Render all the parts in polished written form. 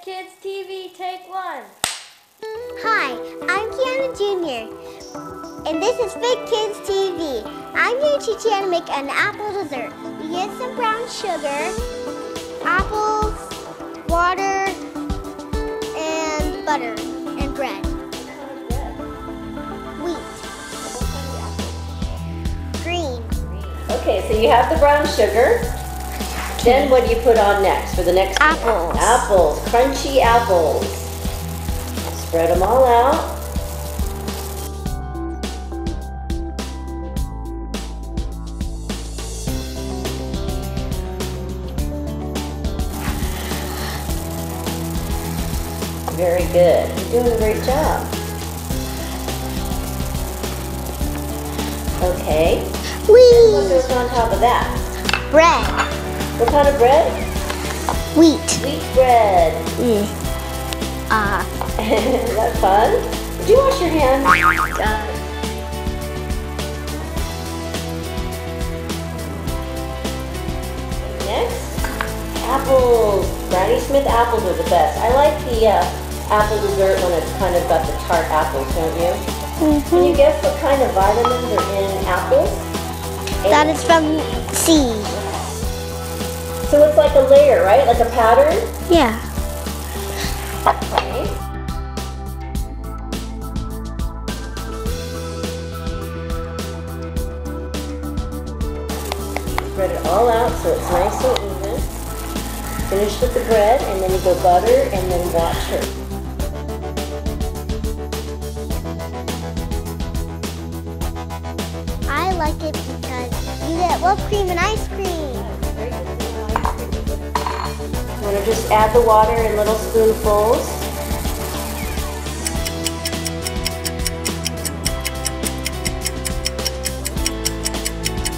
Kids TV, take one. Hi, I'm Kiana Jr. and this is Big Kids TV. I'm going to teach you how to make an apple dessert. You get some brown sugar, apples, water, and butter, and bread. Wheat. Green. Okay, so you have the brown sugar. Then what do you put on next for the next one? Apples. Apples, crunchy apples. Spread them all out. Very good. You're doing a great job. Okay. Wheat. What goes on top of that? Bread. What kind of bread? Wheat. Wheat bread. Is that fun? Did you wash your hands? Next, apples. Granny Smith apples are the best. I like the apple dessert when it's kind of got the tart apples, don't you? Can you guess what kind of vitamins are in apples? That is from C. So it's like a layer, right? Like a pattern? Yeah. Okay. Spread it all out so it's nice and even. Finish with the bread, and then you go butter, and then water. I like it because you get whipped cream and ice cream. I'm going to just add the water in little spoonfuls.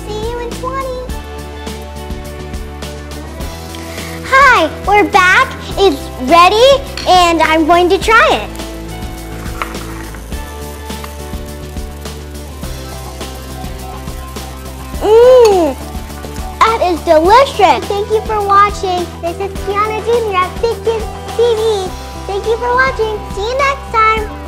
See you in 20. Hi, we're back. It's ready and I'm going to try it. That is delicious. Thank you for watching. This is Kiana Jr. at Big Kids TV. Thank you for watching. See you next time.